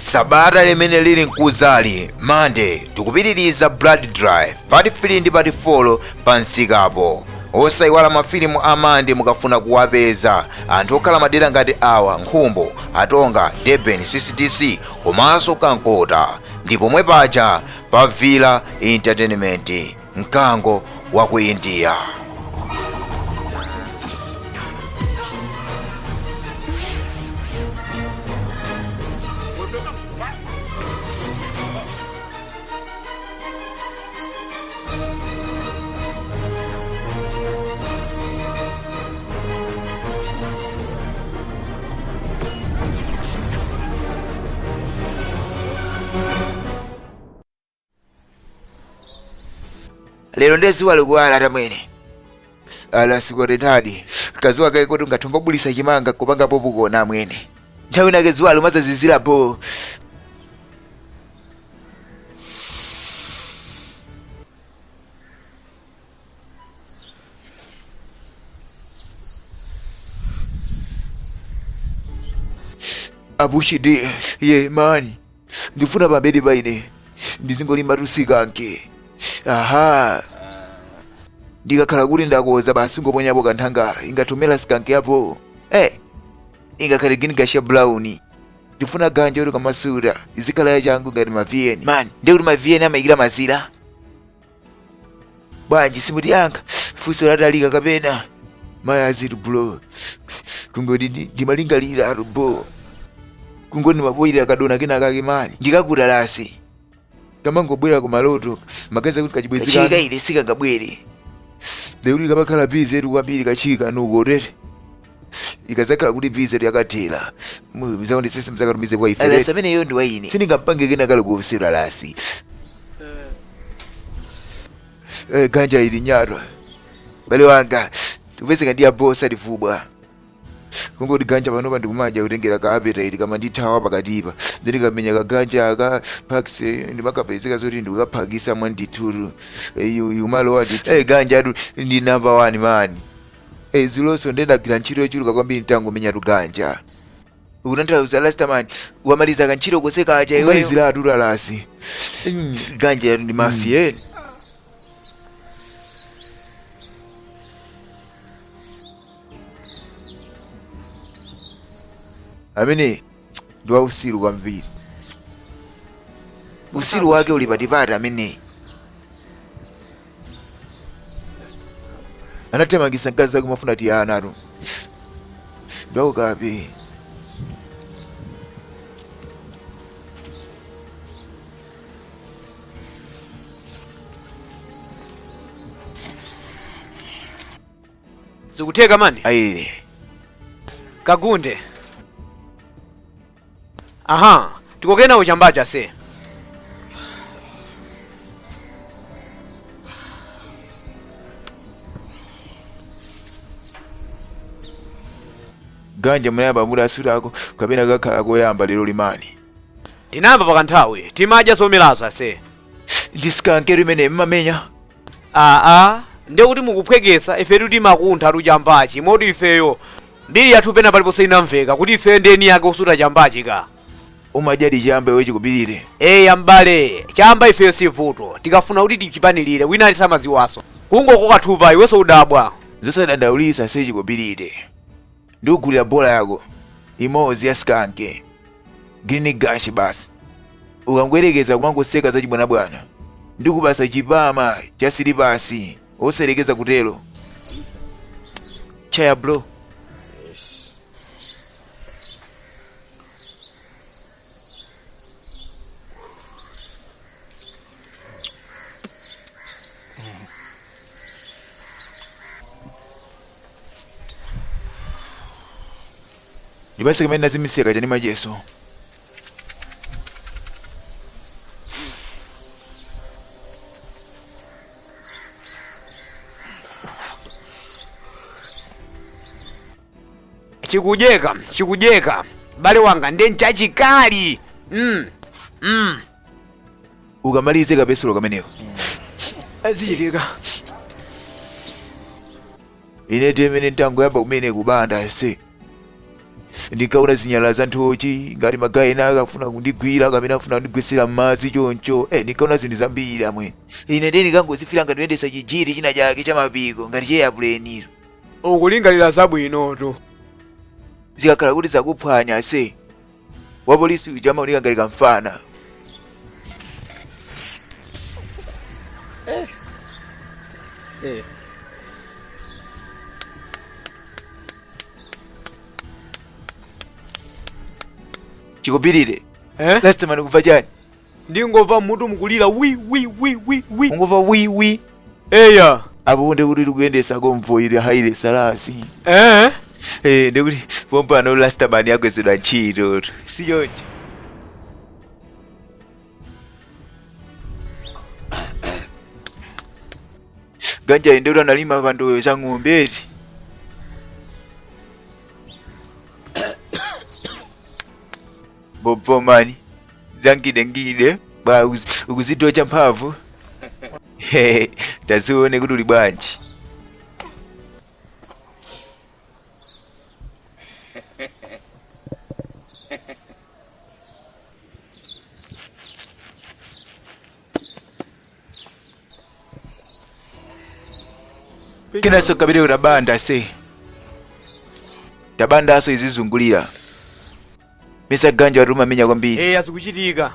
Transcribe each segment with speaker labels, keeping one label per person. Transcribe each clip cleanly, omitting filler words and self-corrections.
Speaker 1: Sabata limene lili nkuzali Monday tikupitiriza Blood Drive Part 3 ndi Part 4 pansikapo. Osayiwala mafilimu a Monday mukafuna kuwapeza anthu okhala madera ngati awa Nkhumbo, Atonga, Durban, CCTC komanso Kankota ndi pomwe paja pa Villa Entertainment mkango wa ku India. Lero ndezuwa likuwala atamwene ala sikotetadi kazuwa kaiko tungatongobulisa chimanga kupanga popo kona amwene nthawi nake zuwa lumazazizirapo. Abushide ye mani ndifuna pambedi paine ndizingolimba tusikanke. Aha, ndikakhala kuti ndakoza basi ngoponyapo kanthangala ingatumela sikanke yapo. Ingakhale gini gasha brown ndifuna ganja uli kamasura izikhala yachangu ngati maviyeni mani ndikuti maviyeni amayikira mazira bwanji simuti yanga fuso latalika kapena maya azitu bro kungoti ndimalingalira arubo kungoti maboyira kadona kena kake mani ndikakuta lasi kama ngobwera ku maloto magaza kuti kachibwezika chika ile sika ngabwere deuli kabakhala bize kwambiri kachika nuko tete ikazakhala kuti bize yakatela mubizawo ndi system zakatumize kwa ife ala samene yo ndi waine sindingampange kena kale kuusira lasi ganja ili nyarwa bale wanga tupezeka ndi abosa difubwa kungoti ganja panopa ndikumaja kutengera ka appetite kama ndithawa pakatipa ndikamenya ka ganja aka pax ndimakapezeka zoti ndikukaphakisa mwandithuru yumalo wati ganja atu ndi number 1 mani ziloso ndendagwira ntchito yochuluka kwambiri ntangomenya tu ganja ukunanthauza last man wamaliza kantchito koseka acha iweyo malizira atula lasi ganja yatu ndi mafiyeni. Amene ndiwa usiru kwambiri usiru wake ulipatipata amene anatemangisa nkazi zake mafuna tiyana atu ndiwa ukapi
Speaker 2: zikutheka mani
Speaker 1: ayi
Speaker 2: kagunde. Aha, tikokena uchambacha se.
Speaker 1: ganja mnayamba mula asutako kapena kakhala koyamba lero limani
Speaker 2: Tinamba pakanthawi timadya somelaza se
Speaker 1: ndisikanke limene mmamenya
Speaker 2: nde kuti mukuphwekesa ifetu timakuntha tuchambachi moti ifeyo mbiri yathu pena paliponse inamveka kuti ife ndeni yake usuta chambachi ka
Speaker 1: umadyadi chamba iwe chikubirire
Speaker 2: mbale chamba ifeyo sivuto tikafuna kuti tichipanilire wina alisamaziwaso kungokokathupa iweso udabwa
Speaker 1: zosadandaulisa se chikubirire ndikugulira bola yako imozi ya sikanke green gashi basi ukangwerekeza kumangoseka za chibwanabwana ndikubasa chipama cha silipasi oserekeza kutelo chaya bro. Ndibase kamene nazimiseka chani majeso
Speaker 2: chikujeka bale wanga nde nchachikali
Speaker 1: ukamalize kapesolo kamenewo
Speaker 2: azichitika
Speaker 1: ine temene ntango yamba kumene kubanda se ndikaona zinyala za nthochi ngati magayi ena akafuna kundigwira kapena afuna kundigwesera m'madzi choncho. Ndikaona zinthu zambiri amwe. Ine ndi ndikangozifira ngati ndiyendesa chijiti china chake cha mapiko ngati cheyapuleniro.
Speaker 2: Ukulingalira zabwinotu.
Speaker 1: Zikakhala kuti zakuphwanya se. Wapolisi uja amaoneka ngati kamfana. Chikobirire. Last time ndikuva chani?
Speaker 2: Ndingova mutu mukulira wi.
Speaker 1: Ungova wi.
Speaker 2: Eya.
Speaker 1: Apo ndikuti tikuyendesa konvoyi ili haile salasi. Ndikuti pompano last time yakwezedwa ntchito. Sichoncho. Ganja indora nalima pandoyo za ng'ombe eti. Bobo mani zangide ba ukuzitocha mphamvu. Tazione kuti uli bwanji. Kina so kabiri urabanda se. Tabanda aso izizungulira. Mesa ganja ruma menya kwambiri.
Speaker 2: Asikuchitika.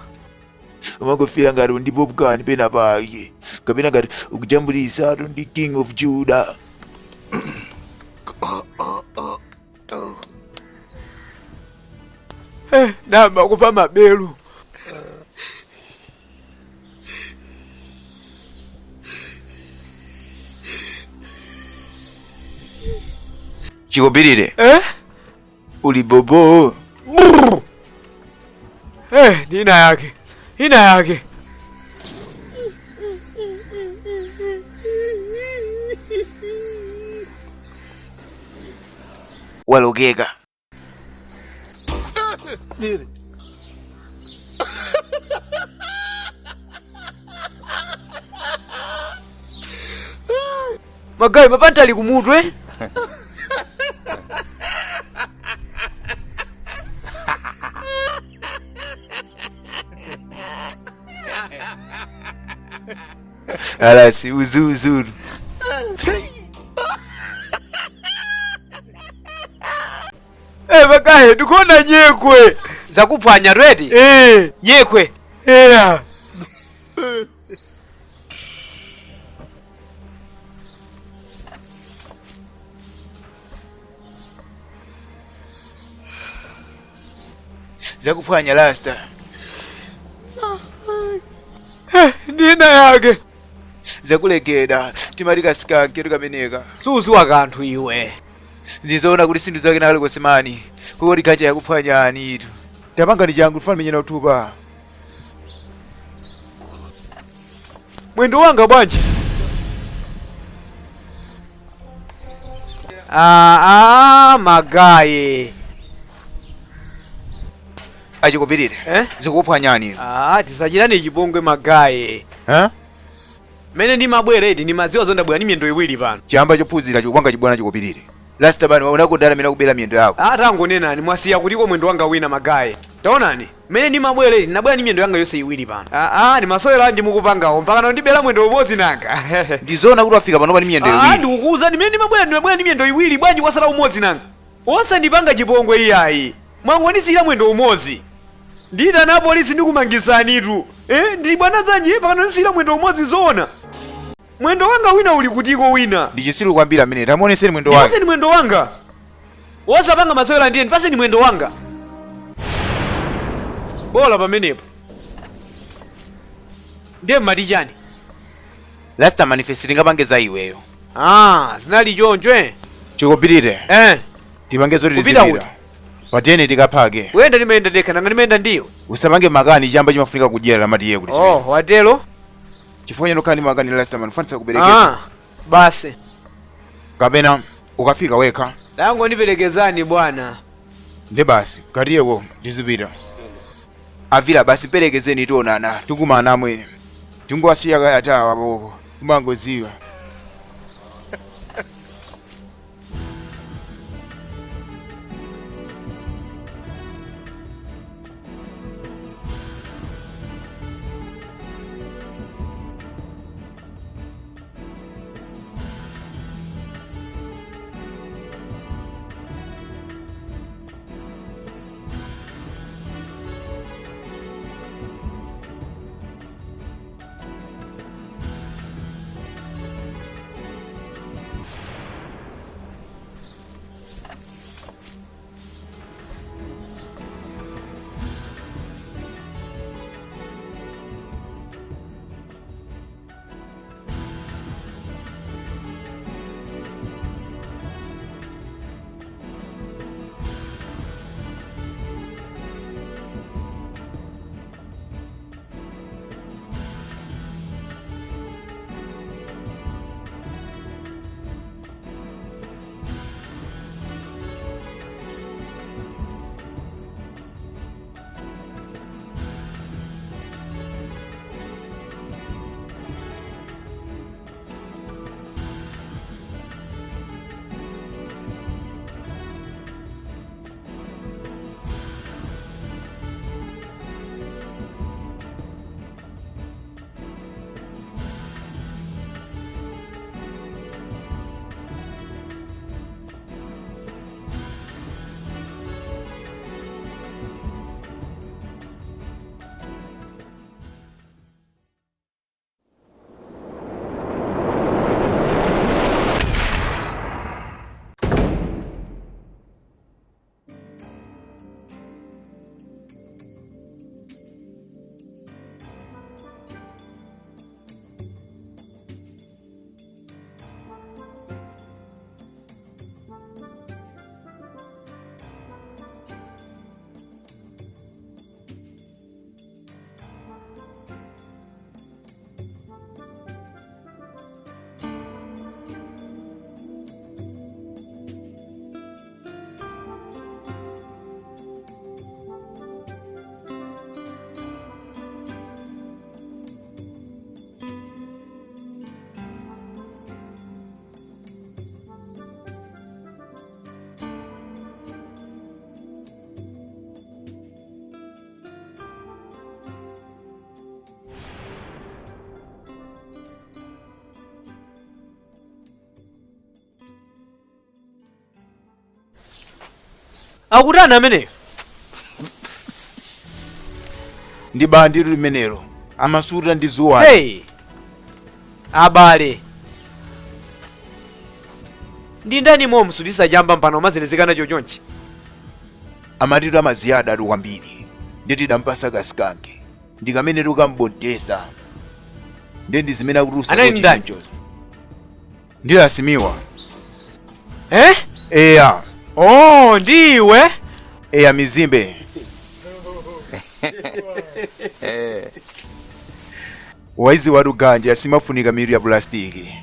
Speaker 1: Umangofira ngati ndi popcorn pena pake. Kapena ngati ukujambulisa ndi King of Judah.
Speaker 2: Namba kupa mabelu.
Speaker 1: Chikobirire. Uli bobo.
Speaker 2: Ina yake.
Speaker 1: Walogeka.
Speaker 2: Magayi mapanta ali kumutwe.
Speaker 1: Alasi uzuru.
Speaker 2: Magayi ndikuona nyekwe. Zakuphwanya ready? Nyekwe.
Speaker 1: Zakuphwanya lasta.
Speaker 2: Ndina yake.
Speaker 1: Zakulegeda timarika sikanke tukameneka.
Speaker 2: Suzuwa kanthu iwe.
Speaker 1: Ndizoona kuti sinthu zake nakale kosemani. Kodi ganja yakuphwanya anitu. Tapanga ni changu tufana menyena utupa.
Speaker 2: Mwendo wanga bwanji. Magayi.
Speaker 1: Achikobirire. Zikuphwanya anitu.
Speaker 2: Tisachirani chipongwe magayi. Mene ndi mabwere edi ni maziwa zonda bwana ni miyendo iwiri pano.
Speaker 1: Chamba chophunzira chikupanga chibwana Chikobirire. Last time unakondana mena kubela miyendo yako.
Speaker 2: Atangonena ni mwasiya kutiko mwendo wanga wina magayi. Taonani? Mene ndi mabwere edi nabwana ni miyendo yanga yonse iwiri pano. Ni masoyera anje mukupangawo mpaka ndibela mwendo umodzi nanga.
Speaker 1: Ndizoona kuti wafika pano pani miyendo iwiri.
Speaker 2: Ndikukuza ni mene ndi mabwere ni miyendo iwiri bwanji kwasala umodzi nanga. Wonse ndipanga chipongwe iyayi. Mwangonisira mwendo umodzi. Ndita na polisi ndikumangisanitu. Ndi bwana zanji paka ndisira mwendo umodzi zona. Mwendo wanga wina uli kutiko wina.
Speaker 1: Ndichisiru kwambira amene tamuoneseni mwendo wanga.
Speaker 2: Paseni mwendo wanga. Wosapanga masoyera ndiye paseni mwendo wanga. Bola pamenepo. Ndiye matijani.
Speaker 1: Last time manifest lingapange za iweyo.
Speaker 2: Zinali choncho
Speaker 1: Chikobirire. Tipange zoti tizipita. Patene tikaphage.
Speaker 2: Wenda nimeenda deka nanga nimeenda ndiyo.
Speaker 1: Usapange makani chamba chimafunika kudyera lamati iye kuti chimene.
Speaker 2: Watelo.
Speaker 1: Chifukwa nokani makani last time manifanisa kuberekeza.
Speaker 2: Basi.
Speaker 1: Kapena ukafika wekha.
Speaker 2: Dango niperekezani bwana.
Speaker 1: Nde basi katiyewo tizipita. Avila basi perekezeni tionana tikumana amwene. Tingowasiya kayatawa popo kumangoziwa.
Speaker 2: Akutani ameneyo?
Speaker 1: Ndi bandiru limenelo. Amasuta ndi zuwani.
Speaker 2: Hey! Abale. Ndi ndani momwe musudisa jamba mpano mazelezekana chochonchi?
Speaker 1: Amatitu amaziyada atu kwambiri. Nditi dampasa kasikanke. Ndikamene tukambontesa. Ndendi zimene akutusa
Speaker 2: Anali ndani?
Speaker 1: Ndilasimiwa.
Speaker 2: Eya. Oh, ndiwe?
Speaker 1: Eya Mizimbe. Waizi watu ganja asimafunika miru ya plastiki.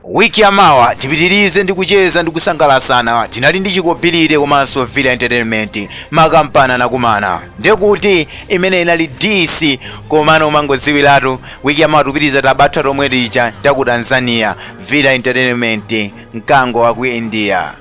Speaker 1: Wiki ya mawa tipitirize ndi kucheza ndi kusangalasana. Tinali ndi Chikobilite komanso Villa Entertainment makampana nakumana. Ndekuti imene inali DC komano umangodziwiratu. Wiki ya mawa tupitiriza tabatha tomwe tija taku Tanzania. Villa Entertainment mkango wa ku India.